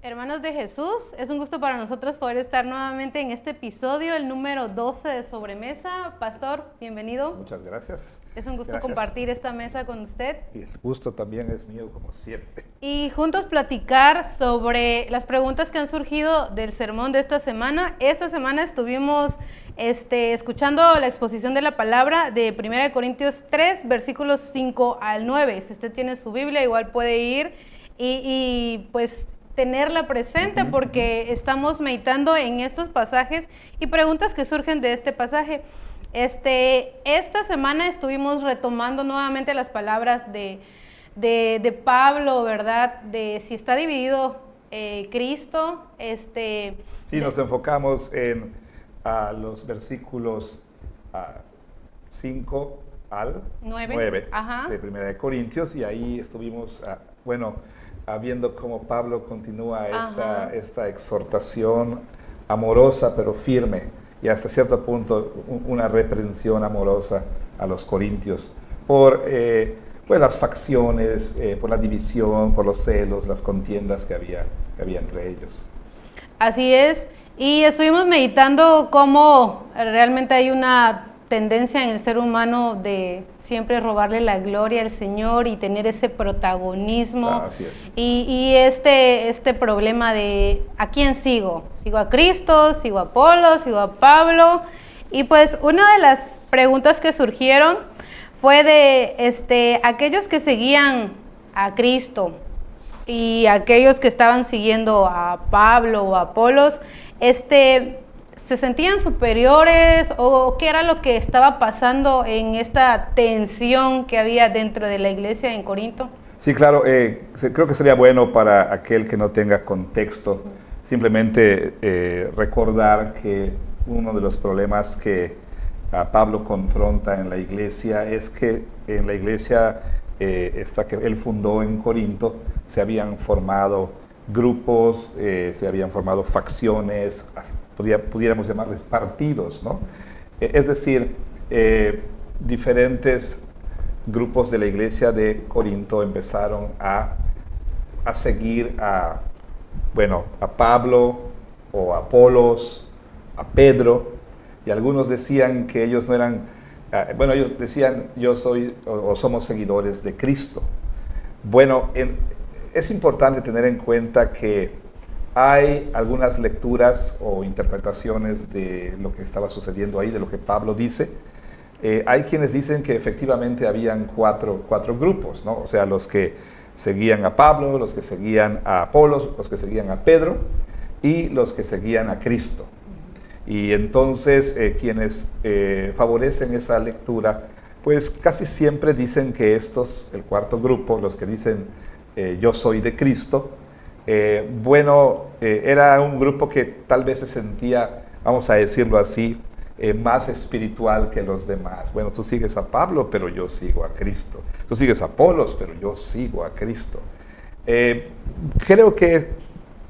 Hermanos de Jesús, es un gusto para nosotros poder estar nuevamente en este episodio, el número 12 de Sobremesa. Pastor, bienvenido. Muchas gracias. Es un gusto Gracias. compartir esta mesa con usted. Y el gusto también es mío, como siempre. Y juntos platicar sobre las preguntas que han surgido del sermón de esta semana. Esta semana estuvimos escuchando la exposición de la palabra de 1 Corintios 3, versículos 5 al 9. Si usted tiene su Biblia, igual puede ir y pues tenerla presente porque estamos meditando en estos pasajes y preguntas que surgen de este pasaje. Esta semana estuvimos retomando nuevamente las palabras de Pablo, ¿verdad? De si está dividido Cristo. Sí, nos enfocamos en los versículos 5 al 9 de 1 Corintios y ahí estuvimos, viendo cómo Pablo continúa esta exhortación amorosa pero firme y hasta cierto punto una reprensión amorosa a los corintios por las facciones, por la división, por los celos, las contiendas que había entre ellos. Así es, y estuvimos meditando cómo realmente hay una tendencia en el ser humano de siempre robarle la gloria al Señor y tener ese protagonismo. Así es. Y este problema de ¿a quién sigo? ¿Sigo a Cristo? ¿Sigo a Apolo? ¿Sigo a Pablo? Y pues una de las preguntas que surgieron fue de aquellos que seguían a Cristo y aquellos que estaban siguiendo a Pablo o a Apolos, ¿se sentían superiores o qué era lo que estaba pasando en esta tensión que había dentro de la iglesia en Corinto? Sí, claro, creo que sería bueno para aquel que no tenga contexto simplemente recordar que uno de los problemas que Pablo confronta en la iglesia es que en la iglesia esta que él fundó en Corinto se habían formado grupos, se habían formado facciones, pudiéramos llamarles partidos, ¿no? Es decir, diferentes grupos de la iglesia de Corinto empezaron a seguir a Pablo o a Apolos, a Pedro, y algunos decían que ellos no eran, ellos decían yo soy o somos seguidores de Cristo. Es importante tener en cuenta que hay algunas lecturas o interpretaciones de lo que estaba sucediendo ahí, de lo que Pablo dice. Hay quienes dicen que efectivamente habían cuatro grupos, ¿no? O sea, los que seguían a Pablo, los que seguían a Apolos, los que seguían a Pedro y los que seguían a Cristo. Y entonces quienes favorecen esa lectura, pues casi siempre dicen que el cuarto grupo, los que dicen yo soy de Cristo, era un grupo que tal vez se sentía, vamos a decirlo así, más espiritual que los demás. Bueno, tú sigues a Pablo, pero yo sigo a Cristo. Tú sigues a Apolos, pero yo sigo a Cristo. Creo que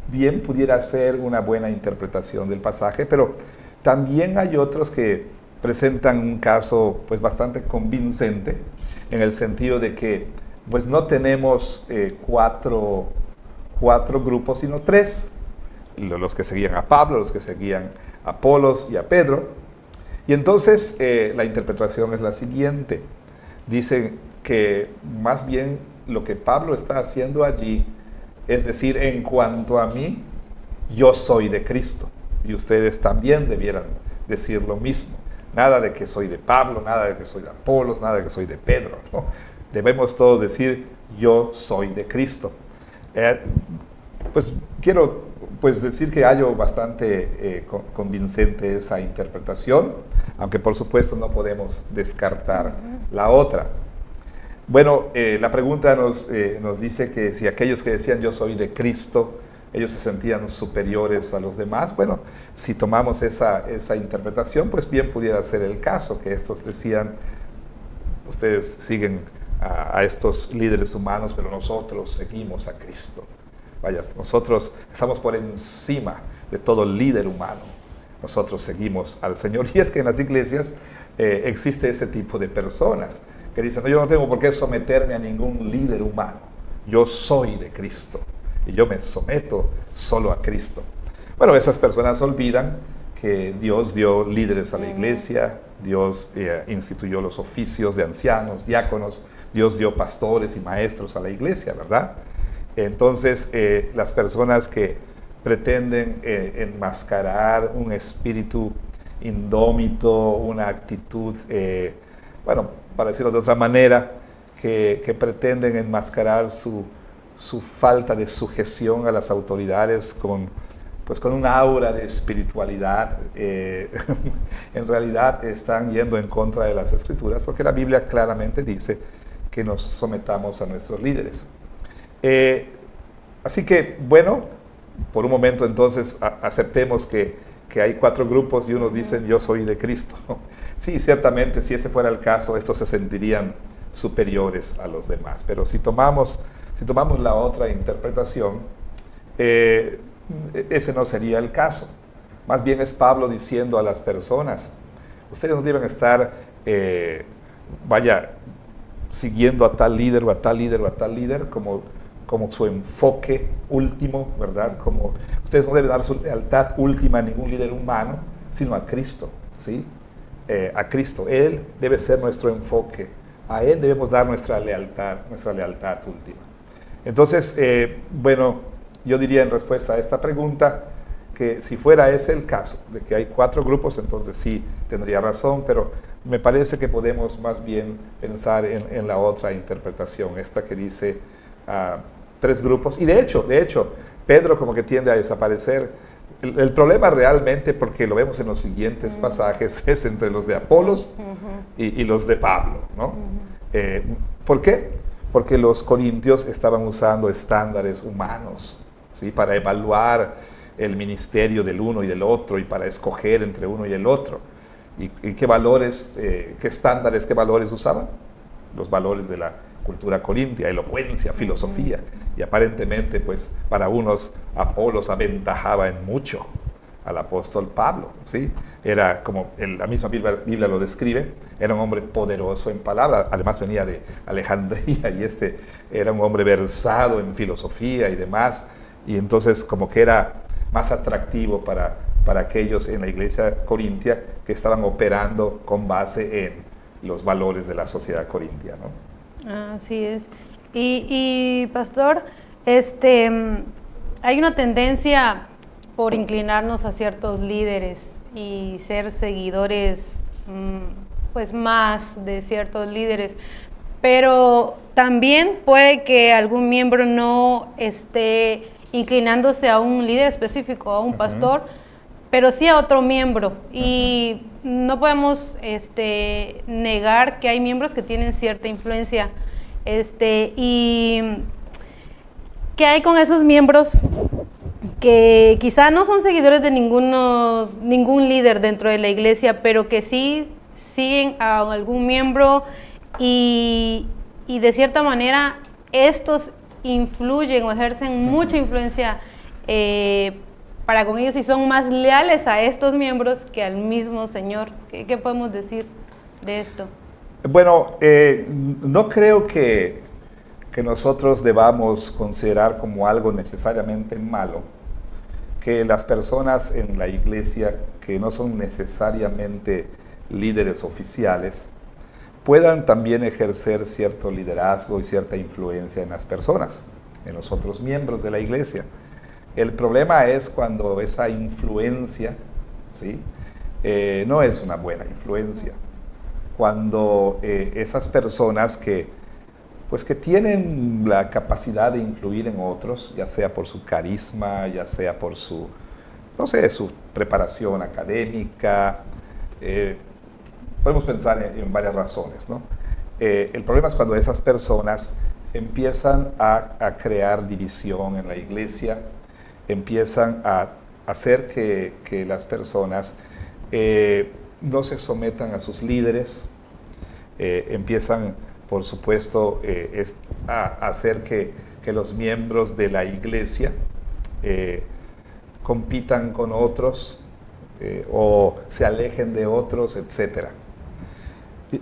bien pudiera ser una buena interpretación del pasaje, pero también hay otros que presentan un caso pues bastante convincente en el sentido de que pues no tenemos cuatro grupos, sino tres, los que seguían a Pablo, los que seguían a Apolos y a Pedro. Y entonces la interpretación es la siguiente. Dice que más bien lo que Pablo está haciendo allí es decir, en cuanto a mí, yo soy de Cristo. Y ustedes también debieran decir lo mismo. Nada de que soy de Pablo, nada de que soy de Apolos, nada de que soy de Pedro, ¿no? Debemos todos decir, yo soy de Cristo. Quiero decir que hallo bastante convincente esa interpretación, aunque por supuesto no podemos descartar la otra. La pregunta nos dice que si aquellos que decían yo soy de Cristo, ellos se sentían superiores a los demás. Bueno, si tomamos esa interpretación, pues bien pudiera ser el caso, que estos decían, ustedes siguen a estos líderes humanos, pero nosotros seguimos a Cristo. Nosotros estamos por encima de todo líder humano. Nosotros seguimos al Señor. Y es que en las iglesias existe ese tipo de personas que dicen, no, yo no tengo por qué someterme a ningún líder humano. Yo soy de Cristo. y yo me someto solo a Cristo. Bueno, esas personas olvidan que Dios dio líderes a la iglesia, Dios instituyó los oficios de ancianos, diáconos, Dios dio pastores y maestros a la iglesia, ¿verdad? Entonces, las personas que pretenden enmascarar un espíritu indómito, una actitud, bueno, para decirlo de otra manera, que pretenden enmascarar su falta de sujeción a las autoridades con un aura de espiritualidad, en realidad están yendo en contra de las Escrituras, porque la Biblia claramente dice que nos sometamos a nuestros líderes. Así que, bueno, por un momento entonces aceptemos que hay 4 grupos y unos dicen yo soy de Cristo. Sí, ciertamente, si ese fuera el caso, estos se sentirían superiores a los demás. Pero si tomamos la otra interpretación, ese no sería el caso. Más bien es Pablo diciendo a las personas, ustedes no deben estar, siguiendo a tal líder o a tal líder o a tal líder como su enfoque último, ¿verdad? Como ustedes no deben dar su lealtad última a ningún líder humano, sino a Cristo, ¿sí? A Cristo. Él debe ser nuestro enfoque. A Él debemos dar nuestra lealtad última. Entonces, bueno, yo diría en respuesta a esta pregunta que si fuera ese el caso, de que hay 4 grupos, entonces sí tendría razón, pero me parece que podemos más bien pensar en la otra interpretación, esta que dice 3 grupos. Y de hecho, Pedro como que tiende a desaparecer. El problema realmente, porque lo vemos en los siguientes pasajes, es entre los de Apolos y los de Pablo, ¿no? ¿Por qué? Porque los corintios estaban usando estándares humanos, ¿sí? Para evaluar el ministerio del uno y del otro y para escoger entre uno y el otro. ¿Y qué valores, qué estándares, qué valores usaban? Los valores de la cultura corintia, elocuencia, filosofía. Y aparentemente, pues, para unos Apolos aventajaba en mucho al apóstol Pablo, ¿sí? Era como la misma Biblia lo describe, era un hombre poderoso en palabra, además venía de Alejandría y era un hombre versado en filosofía y demás, y entonces como que era más atractivo para aquellos en la iglesia corintia que estaban operando con base en los valores de la sociedad corintia, ¿no? Así es. Y pastor, hay una tendencia por inclinarnos a ciertos líderes y ser seguidores, pues más de ciertos líderes, pero también puede que algún miembro no esté inclinándose a un líder específico, a un pastor, pero sí a otro miembro. Y no podemos negar que hay miembros que tienen cierta influencia. Y ¿qué hay con esos miembros que quizá no son seguidores de ningún líder dentro de la iglesia, pero que sí siguen a algún miembro y de cierta manera estos influyen o ejercen mucha influencia para con ellos y son más leales a estos miembros que al mismo Señor? ¿Qué podemos decir de esto? Bueno, no creo que nosotros debamos considerar como algo necesariamente malo que las personas en la iglesia que no son necesariamente líderes oficiales puedan también ejercer cierto liderazgo y cierta influencia en las personas, en los otros miembros de la iglesia. El problema es cuando esa influencia, ¿sí? No es una buena influencia. Cuando esas personas que tienen la capacidad de influir en otros, ya sea por su carisma, ya sea por su preparación académica, podemos pensar en varias razones, ¿no? El problema es cuando esas personas empiezan a crear división en la iglesia, empiezan a hacer que las personas no se sometan a sus líderes, empiezan, por supuesto, a hacer que los miembros de la iglesia compitan con otros o se alejen de otros, etc.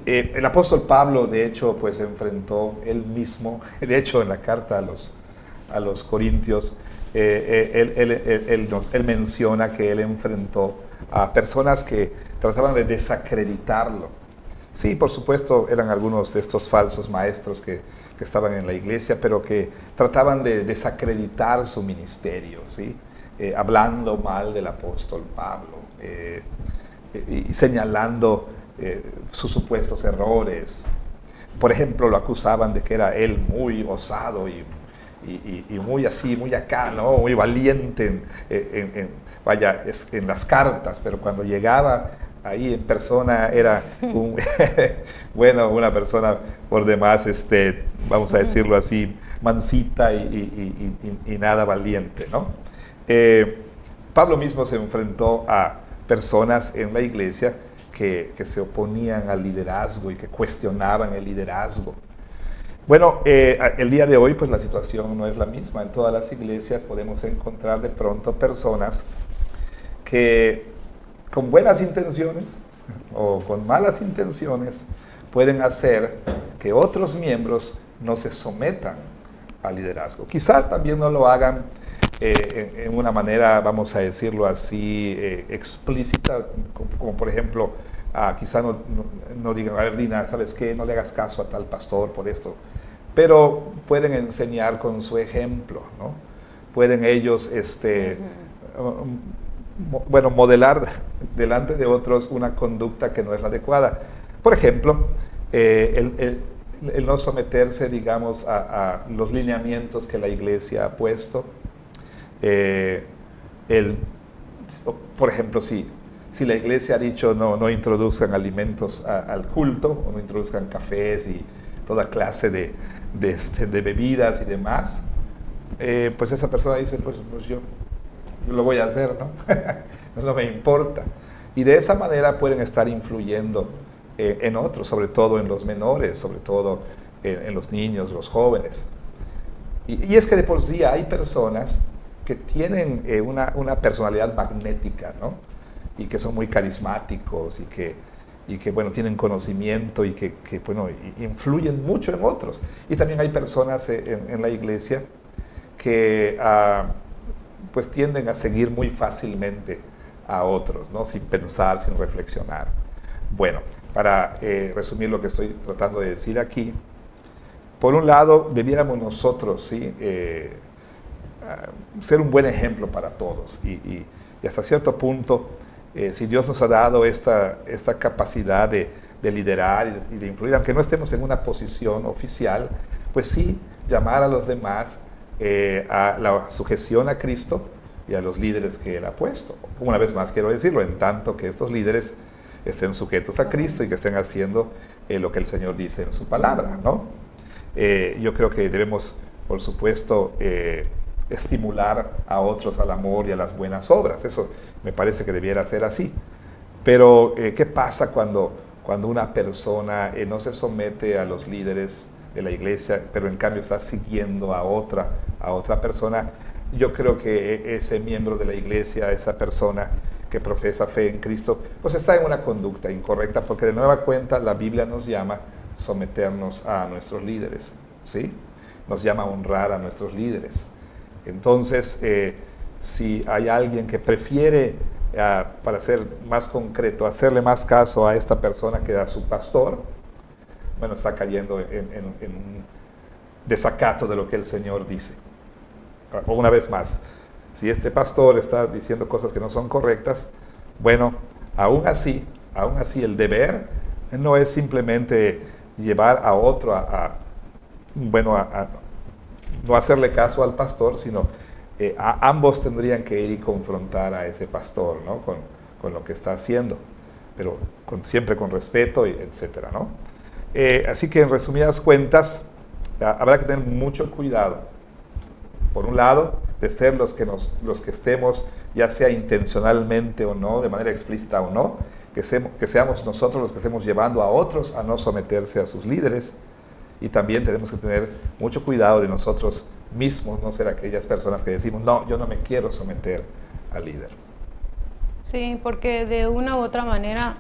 El apóstol Pablo, de hecho, pues enfrentó él mismo, de hecho, en la carta a los corintios, él menciona que él enfrentó a personas que trataban de desacreditarlo. Sí, por supuesto, eran algunos de estos falsos maestros que estaban en la iglesia, pero que trataban de desacreditar su ministerio, ¿sí? Hablando mal del apóstol Pablo, y señalando sus supuestos errores. Por ejemplo, lo acusaban de que era él muy osado y muy así, muy acá, ¿no? Muy valiente en las cartas, pero cuando llegaba ahí en persona era una persona por demás, vamos a decirlo así, mansita y nada valiente, ¿no? Pablo mismo se enfrentó a personas en la iglesia que se oponían al liderazgo y que cuestionaban el liderazgo. Bueno, el día de hoy pues la situación no es la misma. En todas las iglesias podemos encontrar de pronto personas que con buenas intenciones o con malas intenciones pueden hacer que otros miembros no se sometan al liderazgo. Quizá también no lo hagan en una manera, vamos a decirlo así, explícita, como por ejemplo, quizá no digan, a ver, Dina, ¿sabes qué? No le hagas caso a tal pastor por esto. Pero pueden enseñar con su ejemplo, ¿no? Pueden ellos, modelar delante de otros una conducta que no es la adecuada. Por ejemplo, el no someterse, digamos, a los lineamientos que la iglesia ha puesto. Por ejemplo, si la iglesia ha dicho no introduzcan alimentos al culto, o no introduzcan cafés y toda clase de bebidas y demás, pues esa persona dice, pues yo lo voy a hacer, ¿no? No me importa. Y de esa manera pueden estar influyendo en otros, sobre todo en los menores, sobre todo en los niños, los jóvenes. Y es que de por sí hay personas que tienen una personalidad magnética, ¿no? Y que son muy carismáticos y que bueno, tienen conocimiento y que bueno, influyen mucho en otros. Y también hay personas en la iglesia que pues tienden a seguir muy fácilmente a otros, ¿no? Sin pensar, sin reflexionar. Bueno, para resumir lo que estoy tratando de decir aquí, por un lado, debiéramos nosotros, ¿sí? Ser un buen ejemplo para todos y hasta cierto punto, si Dios nos ha dado esta capacidad de liderar y de influir, aunque no estemos en una posición oficial, pues sí llamar a los demás a la sujeción a Cristo y a los líderes que Él ha puesto. Una vez más quiero decirlo, en tanto que estos líderes estén sujetos a Cristo y que estén haciendo lo que el Señor dice en su palabra, ¿no? Yo creo que debemos, por supuesto, estimular a otros al amor y a las buenas obras. Eso me parece que debiera ser así. Pero, ¿qué pasa cuando una persona no se somete a los líderes de la iglesia, pero en cambio está siguiendo a otra persona? Yo creo que ese miembro de la iglesia, esa persona que profesa fe en Cristo, pues está en una conducta incorrecta, porque de nueva cuenta la Biblia nos llama someternos a nuestros líderes, ¿sí? Nos llama a honrar a nuestros líderes. Entonces, si hay alguien que prefiere, para ser más concreto, hacerle más caso a esta persona que a su pastor, bueno, está cayendo en un desacato de lo que el Señor dice. Una vez más, si este pastor está diciendo cosas que no son correctas, bueno, aún así el deber no es simplemente llevar a otro no hacerle caso al pastor, sino ambos tendrían que ir y confrontar a ese pastor, ¿no? con lo que está haciendo, pero siempre con respeto, etcétera, ¿no? Así que en resumidas cuentas, habrá que tener mucho cuidado, por un lado, de ser los que estemos, ya sea intencionalmente o no, de manera explícita o no, que seamos nosotros los que estemos llevando a otros a no someterse a sus líderes. Y también tenemos que tener mucho cuidado de nosotros mismos, no ser aquellas personas que decimos, no, yo no me quiero someter al líder. Sí, porque de una u otra manera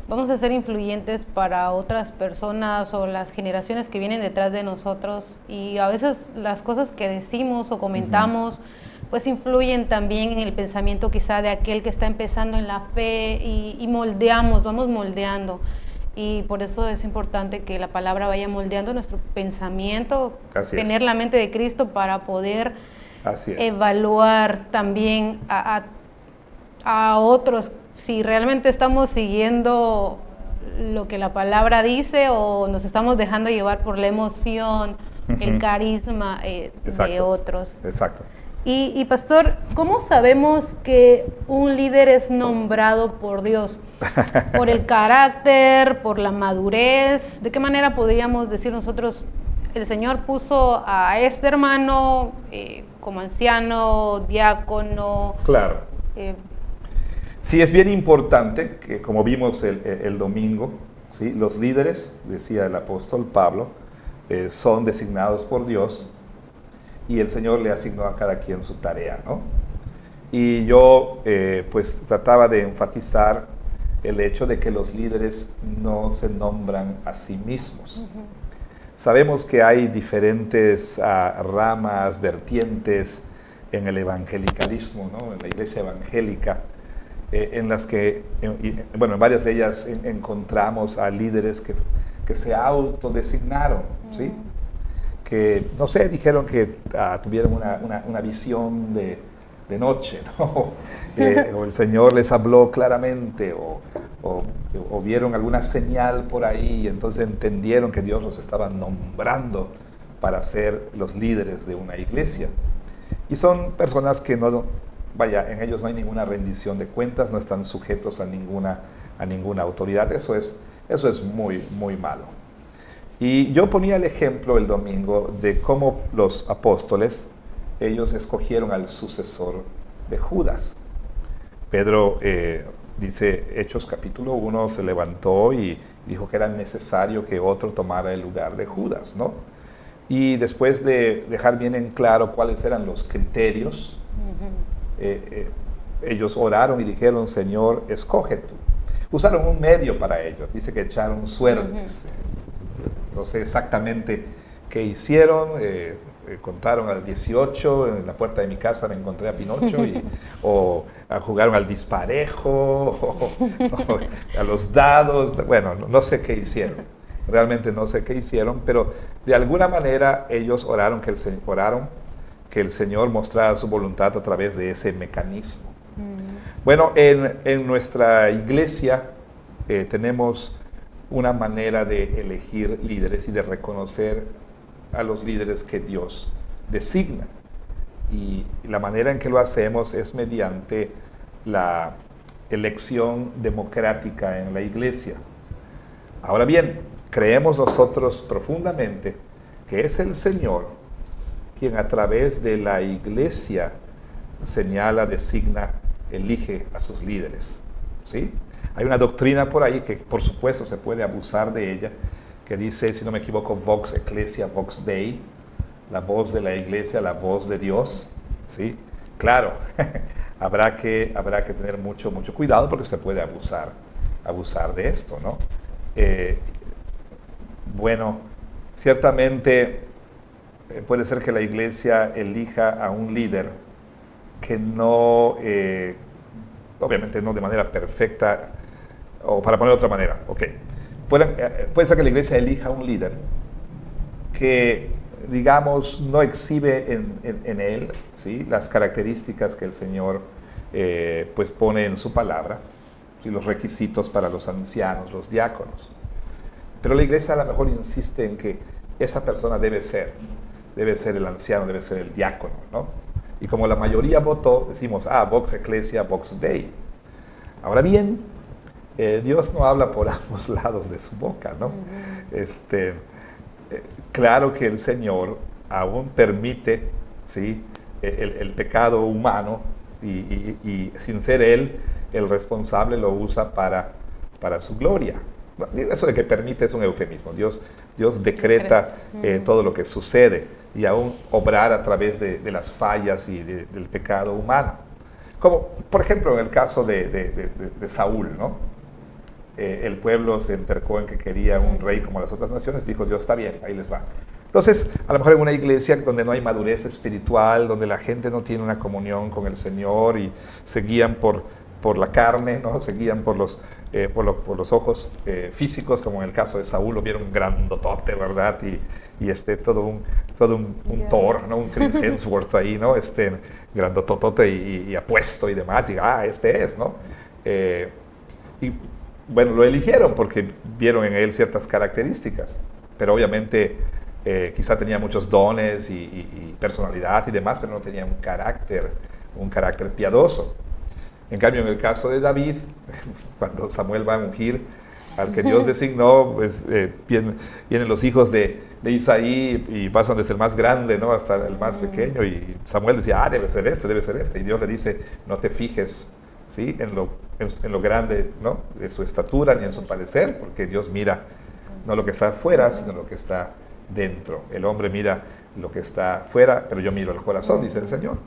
vamos a ser influyentes para otras personas o las generaciones que vienen detrás de nosotros, y a veces las cosas que decimos o comentamos pues influyen también en el pensamiento quizá de aquel que está empezando en la fe, y vamos moldeando. Y por eso es importante que la palabra vaya moldeando nuestro pensamiento, tener la mente de Cristo para poder evaluar también a otros si realmente estamos siguiendo lo que la palabra dice o nos estamos dejando llevar por la emoción, el carisma de otros. Exacto. Y pastor, ¿cómo sabemos que un líder es nombrado por Dios? ¿Por el carácter, por la madurez? ¿De qué manera podríamos decir nosotros, el Señor puso a este hermano como anciano, diácono? Claro. Sí, es bien importante que, como vimos el domingo, ¿sí? Los líderes, decía el apóstol Pablo, son designados por Dios, y el Señor le asignó a cada quien su tarea, ¿no? Y yo pues trataba de enfatizar el hecho de que los líderes no se nombran a sí mismos. Sabemos que hay diferentes ramas, vertientes en el evangelicalismo, ¿no? En la iglesia evangélica, en las que, en varias de ellas encontramos a líderes que se autodesignaron, ¿sí? Que, no sé, dijeron que tuvieron una visión de noche, ¿no? O el Señor les habló claramente, o vieron alguna señal por ahí, y entonces entendieron que Dios los estaba nombrando para ser los líderes de una iglesia. Y son personas que en ellos no hay ninguna rendición de cuentas, no están sujetos a ninguna autoridad. Eso es muy, muy malo. Y yo ponía el ejemplo el domingo de cómo los apóstoles, ellos escogieron al sucesor de Judas. Pedro, dice Hechos capítulo 1, se levantó y dijo que era necesario que otro tomara el lugar de Judas, ¿no? Y después de dejar bien en claro cuáles eran los criterios, ellos oraron y dijeron: Señor, escoge tú. Usaron un medio para ello, dice que echaron suertes. No sé exactamente qué hicieron, contaron al 18, en la puerta de mi casa me encontré a Pinocho, o jugaron al disparejo, o a los dados, bueno, no sé qué hicieron, realmente no sé qué hicieron, pero de alguna manera ellos oraron que el Señor mostrara su voluntad a través de ese mecanismo. Bueno, en nuestra iglesia tenemos una manera de elegir líderes y de reconocer a los líderes que Dios designa. Y la manera en que lo hacemos es mediante la elección democrática en la iglesia. Ahora bien, creemos nosotros profundamente que es el Señor quien a través de la iglesia señala, designa, elige a sus líderes, ¿sí? Hay una doctrina por ahí que, por supuesto, se puede abusar de ella, que dice, si no me equivoco, Vox Ecclesia, Vox Dei, la voz de la iglesia, la voz de Dios, ¿sí? Claro, habrá que tener mucho cuidado porque se puede abusar de esto, ¿no? Bueno, ciertamente puede ser que la iglesia elija a un líder que no, obviamente no de manera perfecta, o para poner de otra manera, puede ser que la iglesia elija un líder que, digamos, no exhibe en él, ¿sí?, las características que el Señor pues pone en su palabra, ¿sí?, los requisitos para los ancianos, los diáconos. Pero la iglesia a lo mejor insiste en que esa persona debe ser el anciano, debe ser el diácono, ¿no? Y como la mayoría votó, decimos, Vox Ecclesia, Vox Dei. Ahora bien, Dios no habla por ambos lados de su boca, ¿no? Claro que el Señor aún permite, ¿sí?, el pecado humano, y sin ser Él el responsable, lo usa para su gloria. Eso de que permite es un eufemismo. Dios decreta todo lo que sucede, y aún obrar a través de las fallas y del pecado humano. Como, por ejemplo, en el caso de Saúl, ¿no? el pueblo se entercó en que quería un rey como las otras naciones, dijo Dios, está bien, ahí les va. Entonces, a lo mejor en una iglesia donde no hay madurez espiritual, donde la gente no tiene una comunión con el Señor y se guían por la carne, ¿no? Se guían por los ojos físicos, como en el caso de Saúl, lo vieron grandotote, ¿verdad? Y todo un Thor, ¿no? Un Chris Hemsworth ahí, ¿no? Grandototote y apuesto y demás, y este es, ¿no? Y bueno, lo eligieron porque vieron en él ciertas características, pero obviamente quizá tenía muchos dones y personalidad y demás, pero no tenía un carácter piadoso. En cambio, en el caso de David, cuando Samuel va a ungir al que Dios designó, pues vienen los hijos de Isaí y pasan desde el más grande, ¿no? Hasta el más pequeño, y Samuel decía, debe ser este, y Dios le dice, no te fijes, ¿sí? en lo grande, ¿no? De su estatura ni en su parecer, porque Dios mira no lo que está afuera, sino lo que está dentro. El hombre mira lo que está afuera, pero yo miro el corazón, dice el Señor.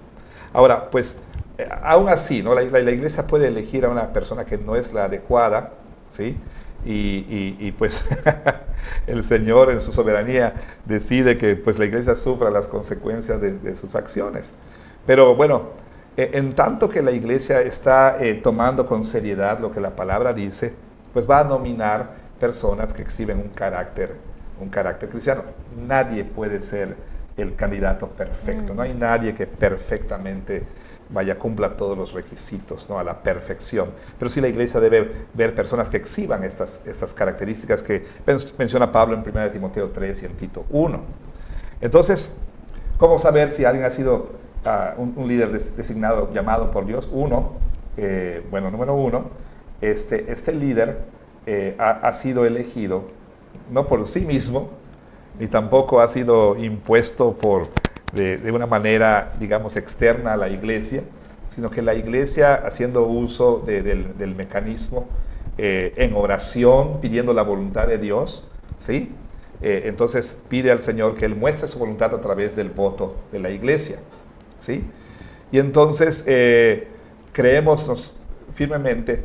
Ahora, pues, aún así, ¿no? La iglesia puede elegir a una persona que no es la adecuada, ¿sí? Y pues el Señor en su soberanía decide que pues la iglesia sufra las consecuencias de sus acciones. Pero bueno, en tanto que la iglesia está tomando con seriedad lo que la palabra dice, pues va a nominar personas que exhiben un carácter cristiano. Nadie puede ser el candidato perfecto, no hay nadie que perfectamente cumpla todos los requisitos, ¿no? A la perfección. Pero sí la iglesia debe ver personas que exhiban estas características que menciona Pablo en 1 Timoteo 3 y en Tito 1. Entonces, ¿cómo saber si alguien ha sido un líder designado, llamado por Dios? Número uno, este líder ha sido elegido no por sí mismo, ni tampoco ha sido impuesto de una manera, digamos, externa a la iglesia, sino que la iglesia, haciendo uso del mecanismo en oración, pidiendo la voluntad de Dios, ¿sí? Entonces pide al Señor que Él muestre su voluntad a través del voto de la iglesia, ¿sí? Y entonces creemos firmemente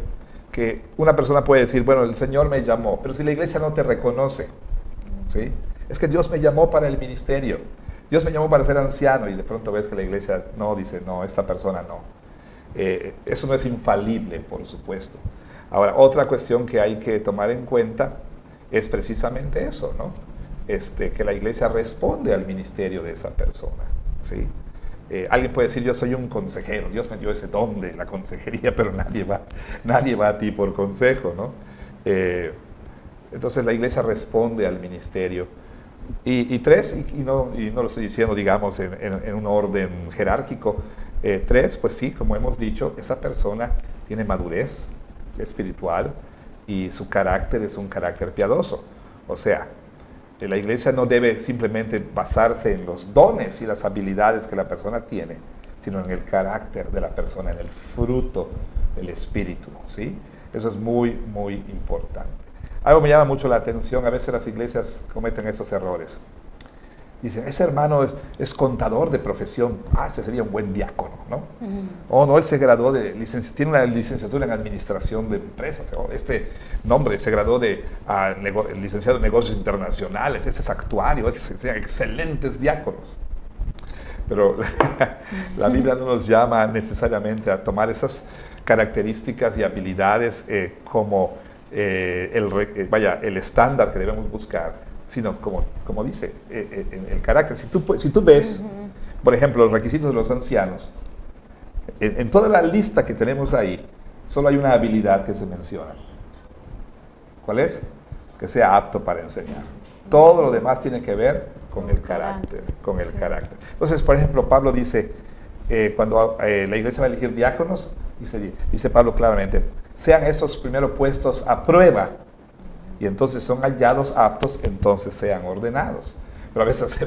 que una persona puede decir, bueno, el Señor me llamó, pero si la iglesia no te reconoce, ¿sí? Es que Dios me llamó para el ministerio, Dios me llamó para ser anciano, y de pronto ves que la iglesia dice, no, esta persona no. Eso no es infalible, por supuesto. Ahora, otra cuestión que hay que tomar en cuenta es precisamente eso, ¿no? Que la iglesia responde al ministerio de esa persona, ¿sí? Alguien puede decir, yo soy un consejero, Dios me dio ese don de la consejería, pero nadie va a ti por consejo, ¿no? Entonces la iglesia responde al ministerio. Y tres, y no lo estoy diciendo, digamos, en un orden jerárquico, tres, pues sí, como hemos dicho, esa persona tiene madurez espiritual y su carácter es un carácter piadoso. O sea, la iglesia no debe simplemente basarse en los dones y las habilidades que la persona tiene, sino en el carácter de la persona, en el fruto del Espíritu, ¿sí? Eso es muy, muy importante. Algo me llama mucho la atención, a veces las iglesias cometen estos errores. Dicen, ese hermano es contador de profesión, ese sería un buen diácono, ¿no? O no, él se graduó tiene una licenciatura en administración de empresas, o nombre se graduó de licenciado en negocios internacionales, ese es actuario, esos serían excelentes diáconos. Pero la Biblia no nos llama necesariamente a tomar esas características y habilidades como el estándar que debemos buscar, sino como dice, el carácter. Si tú ves, por ejemplo, los requisitos de los ancianos, en toda la lista que tenemos ahí, solo hay una habilidad que se menciona. ¿Cuál es? Que sea apto para enseñar. Todo lo demás tiene que ver con el carácter, Entonces, por ejemplo, Pablo dice, cuando la iglesia va a elegir diáconos, dice Pablo claramente, sean esos primeros puestos a prueba, y entonces son hallados aptos, entonces sean ordenados. Pero a veces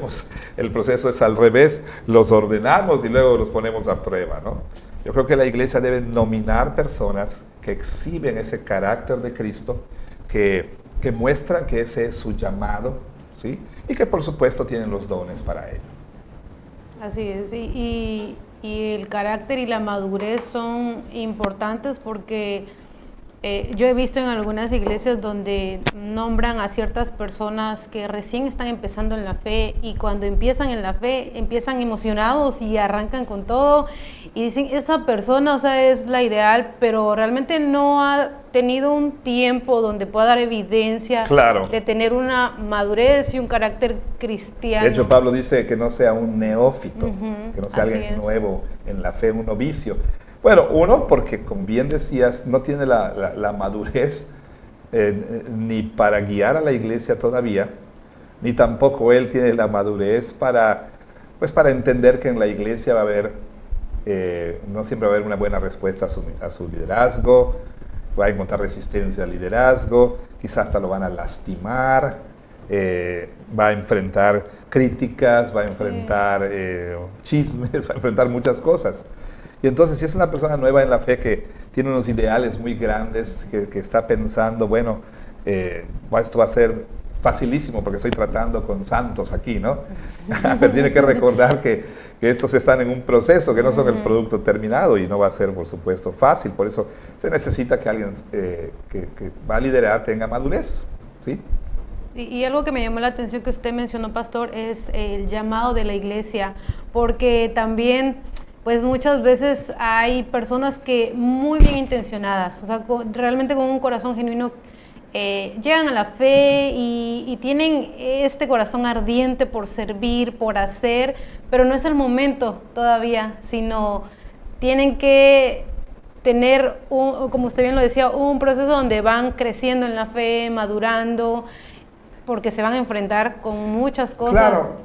el proceso es al revés, los ordenamos y luego los ponemos a prueba, ¿no? Yo creo que la iglesia debe nominar personas que exhiben ese carácter de Cristo, que muestran que ese es su llamado, ¿sí? Y que por supuesto tienen los dones para ello. Así es, y el carácter y la madurez son importantes porque Yo he visto en algunas iglesias donde nombran a ciertas personas que recién están empezando en la fe, y cuando empiezan en la fe empiezan emocionados y arrancan con todo y dicen, esa persona, o sea, es la ideal, pero realmente no ha tenido un tiempo donde pueda dar evidencia Claro. de tener una madurez y un carácter cristiano. De hecho, Pablo dice que no sea un neófito, que no sea así alguien es. nuevo en la fe, un novicio. Bueno, uno, porque como bien decías, no tiene la madurez ni para guiar a la iglesia todavía, ni tampoco él tiene la madurez para entender que en la iglesia va a haber, no siempre va a haber una buena respuesta a su liderazgo, va a encontrar resistencia al liderazgo, quizás hasta lo van a lastimar, va a enfrentar críticas, va a enfrentar chismes, va a enfrentar muchas cosas. Y entonces, si es una persona nueva en la fe que tiene unos ideales muy grandes, que está pensando, bueno, esto va a ser facilísimo porque estoy tratando con santos aquí, ¿no? Pero tiene que recordar que estos están en un proceso, que no son el producto terminado, y no va a ser, por supuesto, fácil. Por eso se necesita que alguien que va a liderar tenga madurez, ¿sí? Y algo que me llamó la atención que usted mencionó, pastor, es el llamado de la iglesia, porque también, pues muchas veces hay personas que muy bien intencionadas, o sea, realmente con un corazón genuino, llegan a la fe y tienen este corazón ardiente por servir, por hacer, pero no es el momento todavía, sino tienen que tener, como usted bien lo decía, un proceso donde van creciendo en la fe, madurando, porque se van a enfrentar con muchas cosas. Claro,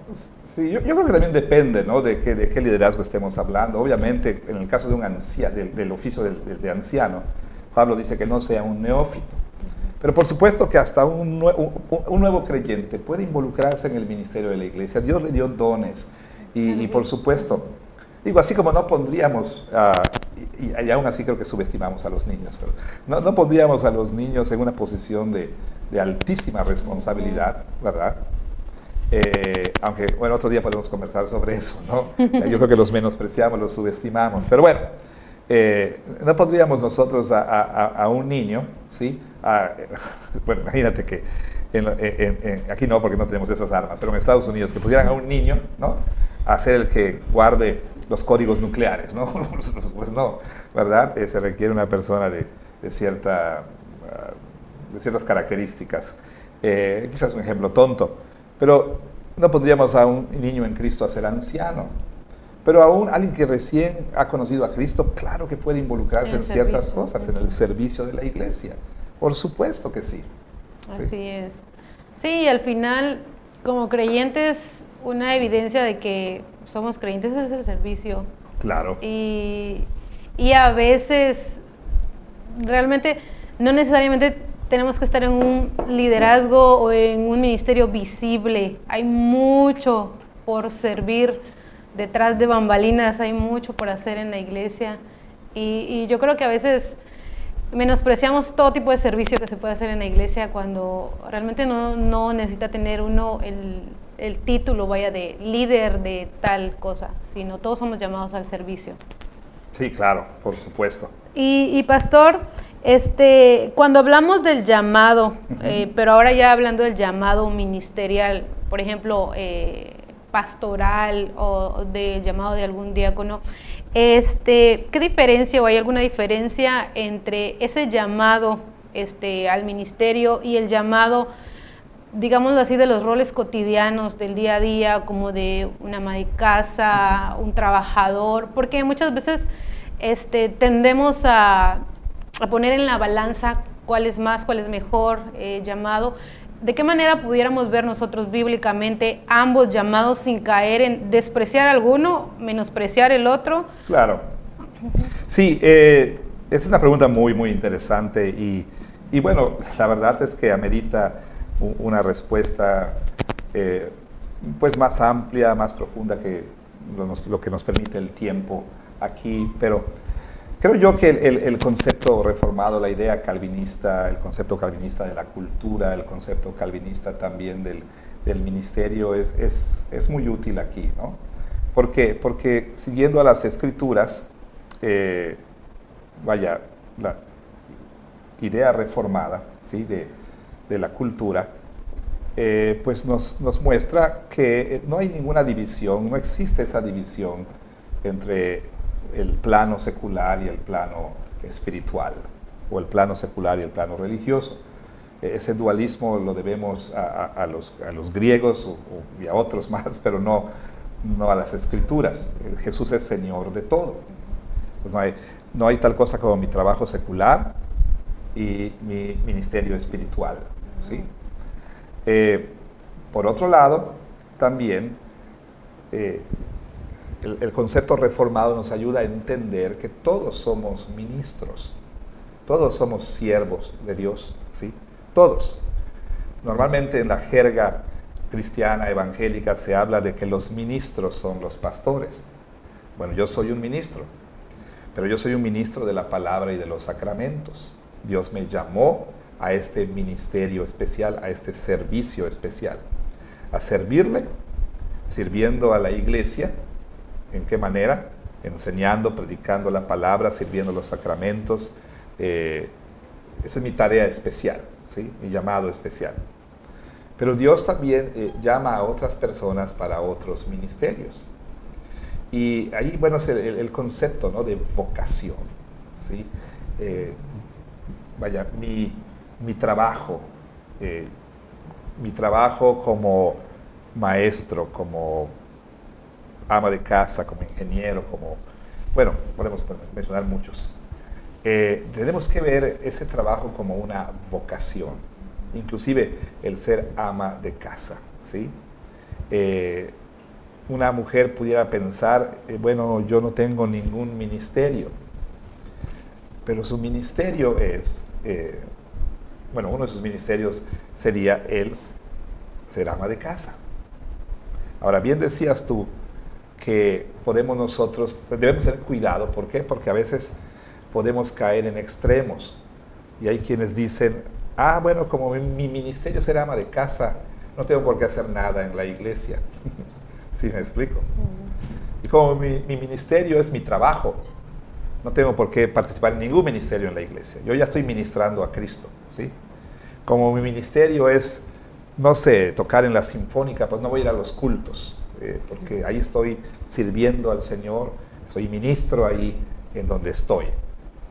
sí, yo creo que también depende, ¿no?, de qué liderazgo estemos hablando. Obviamente, en el caso de un anciano, del oficio de anciano, Pablo dice que no sea un neófito. Pero por supuesto que hasta un nuevo creyente puede involucrarse en el ministerio de la iglesia. Dios le dio dones y por supuesto, digo, así como no pondríamos, y aún así creo que subestimamos a los niños, pero no pondríamos a los niños en una posición de altísima responsabilidad, ¿verdad? Aunque, bueno, otro día podemos conversar sobre eso, ¿no? Yo creo que los menospreciamos, los subestimamos, pero bueno, no pondríamos nosotros a un niño, ¿sí? Bueno, imagínate que aquí no, porque no tenemos esas armas, pero en Estados Unidos, que pusieran a un niño, ¿no?, a ser el que guarde los códigos nucleares, ¿no? Pues no, ¿verdad? Se requiere una persona de ciertas características. Quizás un ejemplo tonto, pero no pondríamos a un niño en Cristo a ser anciano. Pero aún alguien que recién ha conocido a Cristo, claro que puede involucrarse en ciertas cosas, en el servicio de la iglesia. Por supuesto que sí. Así es. Sí, al final, como creyentes, una evidencia de que somos creyentes es el servicio. Claro. Y a veces, realmente, no necesariamente tenemos que estar en un liderazgo o en un ministerio visible. Hay mucho por servir detrás de bambalinas, hay mucho por hacer en la iglesia. Y yo creo que a veces menospreciamos todo tipo de servicio que se puede hacer en la iglesia cuando realmente no necesita tener uno el título, vaya, de líder de tal cosa, sino todos somos llamados al servicio. Sí, claro, por supuesto. Y pastor, cuando hablamos del llamado, pero ahora ya hablando del llamado ministerial, por ejemplo, pastoral o del llamado de algún diácono, ¿qué diferencia o hay alguna diferencia entre ese llamado al ministerio y el llamado, digámoslo así, de los roles cotidianos del día a día, como de una ama de casa, un trabajador? Porque muchas veces tendemos a poner en la balanza cuál es más, cuál es mejor llamado. ¿De qué manera pudiéramos ver nosotros bíblicamente ambos llamados sin caer en despreciar alguno, menospreciar el otro? Claro. Sí, esta es una pregunta muy, muy interesante y bueno, la verdad es que amerita una respuesta pues más amplia, más profunda que lo que nos permite el tiempo aquí, pero creo yo que el concepto reformado, la idea calvinista, el concepto calvinista de la cultura, el concepto calvinista también del ministerio es muy útil aquí, ¿no? ¿Por qué? Porque siguiendo a las escrituras, idea reformada, ¿sí? de la cultura, pues nos muestra que no hay ninguna división, no existe esa división entre el plano secular y el plano espiritual, o el plano secular y el plano religioso. Ese dualismo lo debemos a los griegos y a otros más, pero no a las escrituras. Jesús es Señor de todo. Pues no hay tal cosa como mi trabajo secular y mi ministerio espiritual, ¿sí? Por otro lado, también el concepto reformado nos ayuda a entender que todos somos ministros, todos somos siervos de Dios, ¿sí? Todos. Normalmente en la jerga cristiana evangélica se habla de que los ministros son los pastores. Bueno, yo soy un ministro, pero yo soy un ministro de la palabra y de los sacramentos. Dios me llamó a este ministerio especial, a este servicio especial, a servirle, sirviendo a la iglesia. ¿En qué manera? Enseñando, predicando la palabra, sirviendo los sacramentos. Esa es mi tarea especial, ¿sí? Mi llamado especial. Pero Dios también llama a otras personas para otros ministerios. Y ahí, bueno, es el concepto, ¿no? De vocación, ¿sí? Mi trabajo como maestro, como ama de casa, como ingeniero, bueno, podemos mencionar muchos. Tenemos que ver ese trabajo como una vocación, inclusive el ser ama de casa, ¿sí? Una mujer pudiera pensar, bueno, yo no tengo ningún ministerio, pero su ministerio es, uno de sus ministerios sería el ser ama de casa. Ahora, bien decías tú que debemos tener cuidado. ¿Por qué? Porque a veces podemos caer en extremos. Y hay quienes dicen, bueno, como mi ministerio es ser ama de casa, no tengo por qué hacer nada en la iglesia. ¿Sí me explico? Y como mi ministerio es mi trabajo, no tengo por qué participar en ningún ministerio en la iglesia. Yo ya estoy ministrando a Cristo, ¿sí? Como mi ministerio es, no sé, tocar en la sinfónica, pues no voy a ir a los cultos, porque ahí estoy sirviendo al Señor, soy ministro ahí en donde estoy.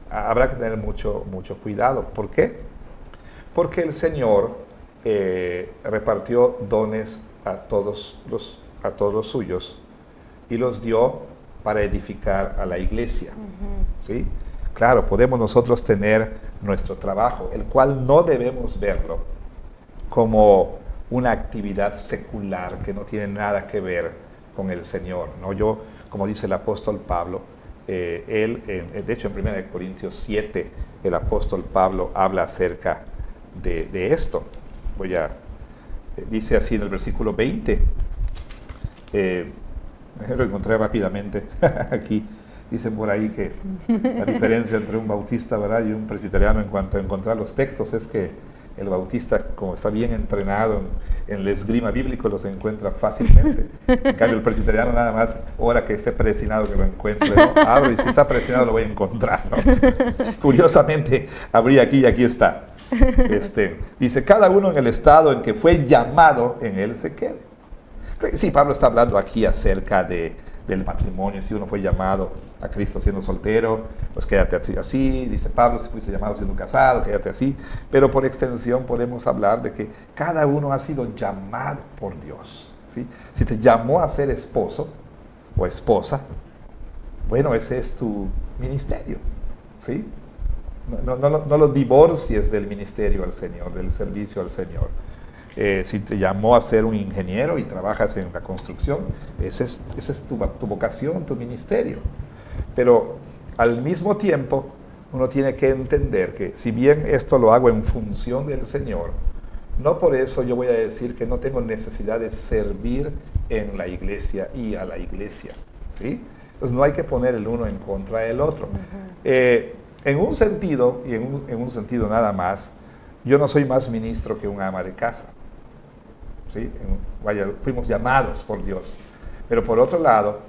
Habrá que tener mucho cuidado. ¿Por qué? Porque el Señor repartió dones a todos los suyos y los dio para edificar a la iglesia. ¿Sí? Claro, podemos nosotros tener nuestro trabajo, el cual no debemos verlo como una actividad secular que no tiene nada que ver con el Señor, ¿no? Yo, como dice el apóstol Pablo, de hecho en 1 Corintios 7, el apóstol Pablo habla acerca de esto. Dice así en el versículo 20, lo encontré rápidamente aquí. Dicen por ahí que la diferencia entre un bautista, ¿verdad?, y un presbiteriano en cuanto a encontrar los textos es que el bautista, como está bien entrenado en el esgrima bíblico, los encuentra fácilmente. En cambio, el presbiteriano nada más, ora que esté predestinado que lo encuentre, ¿no? Abro y si está predestinado lo voy a encontrar, ¿no? Curiosamente, abrí aquí y aquí está. Dice, cada uno en el estado en que fue llamado, en él se quede. Sí, Pablo está hablando aquí acerca del matrimonio. Si uno fue llamado a Cristo siendo soltero, pues quédate así. Dice Pablo, si fuiste llamado siendo casado, quédate así. Pero por extensión podemos hablar de que cada uno ha sido llamado por Dios, ¿sí? Si te llamó a ser esposo o esposa, bueno, ese es tu ministerio, ¿sí? No lo divorcies del ministerio al Señor, del servicio al Señor. Si te llamó a ser un ingeniero y trabajas en la construcción, esa es tu vocación, tu ministerio. Pero al mismo tiempo, uno tiene que entender que si bien esto lo hago en función del Señor, no por eso yo voy a decir que no tengo necesidad de servir en la iglesia y a la iglesia, ¿sí? Entonces no hay que poner el uno en contra del otro. En un sentido, y en un sentido nada más, yo no soy más ministro que un ama de casa. ¿Sí? Fuimos llamados por Dios. Pero por otro lado,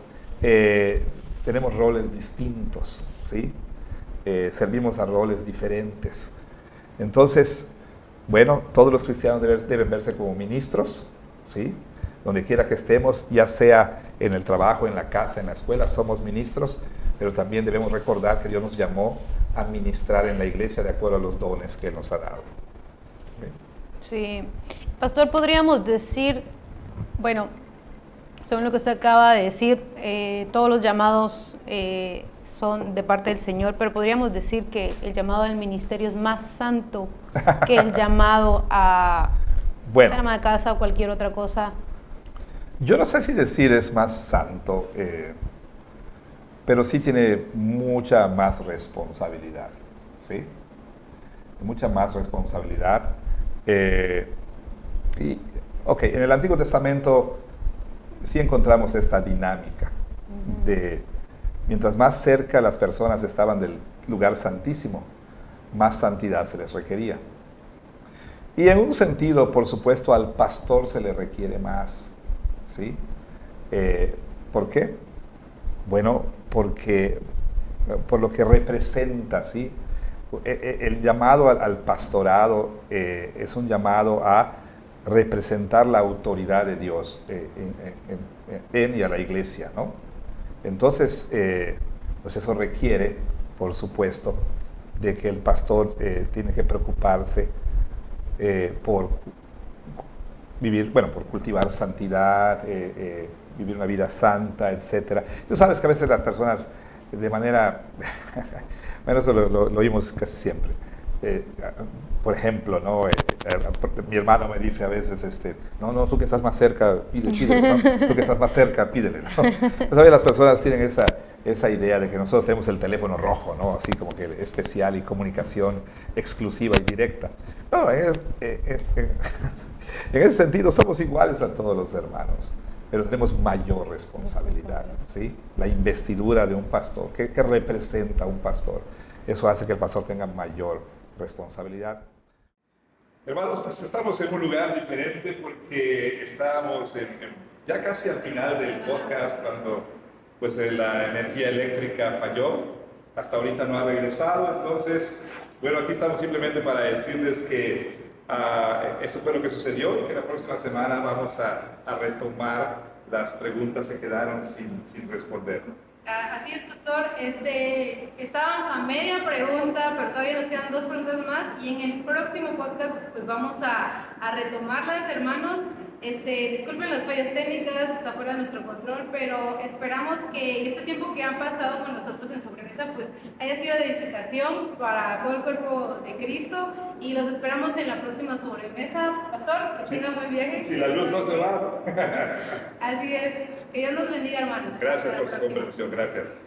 tenemos roles distintos, ¿sí? Servimos a roles diferentes. Entonces, bueno, todos los cristianos deben verse como ministros, ¿sí? Donde quiera que estemos, ya sea en el trabajo, en la casa, en la escuela, somos ministros, pero también debemos recordar que Dios nos llamó a ministrar en la iglesia de acuerdo a los dones que Él nos ha dado. Sí. Pastor, podríamos decir, bueno, según lo que usted acaba de decir, todos los llamados son de parte del Señor, pero podríamos decir que el llamado al ministerio es más santo que el llamado a ser ama de casa o cualquier otra cosa. Yo no sé si decir es más santo, pero sí tiene mucha más responsabilidad, ¿sí? Mucha más responsabilidad. En el Antiguo Testamento sí encontramos esta dinámica de mientras más cerca las personas estaban del lugar santísimo, más santidad se les requería. Y en un sentido, por supuesto, al pastor se le requiere más, ¿sí? ¿Por qué? Bueno, porque por lo que representa, ¿sí? El llamado al pastorado es un llamado a representar la autoridad de Dios en y a la iglesia, ¿no? Entonces, pues eso requiere, por supuesto, de que el pastor tiene que preocuparse por vivir, por cultivar santidad, vivir una vida santa, etc. Tú sabes que a veces las personas de manera, eso lo oímos casi siempre. Por ejemplo, ¿no? Mi hermano me dice a veces, no, tú que estás más cerca, pídele, ¿no? Tú que estás más cerca, pídele, ¿no? ¿Sabes? Las personas tienen esa idea de que nosotros tenemos el teléfono rojo, ¿no? Así como que especial y comunicación exclusiva y directa. No, en ese sentido somos iguales a todos los hermanos, pero tenemos mayor responsabilidad, ¿sí? La investidura de un pastor, ¿qué representa un pastor? Eso hace que el pastor tenga mayor responsabilidad. Hermanos, pues estamos en un lugar diferente porque estábamos ya casi al final del podcast cuando pues la energía eléctrica falló. Hasta ahorita no ha regresado, entonces, aquí estamos simplemente para decirles que eso fue lo que sucedió y que la próxima semana vamos a retomar las preguntas que quedaron sin responder. Así es, pastor. Estábamos a media pregunta, pero todavía nos quedan 2 preguntas más y en el próximo podcast pues vamos a retomarlas, hermanos. Disculpen las fallas técnicas, está fuera de nuestro control, pero esperamos que este tiempo que han pasado con nosotros en Sobremesa pues haya sido de edificación para todo el cuerpo de Cristo y los esperamos en la próxima Sobremesa. Pastor, que tengan buen viaje. Si la luz no se va. Así es. Que Dios nos bendiga, hermanos. Gracias por su comprensión. Gracias.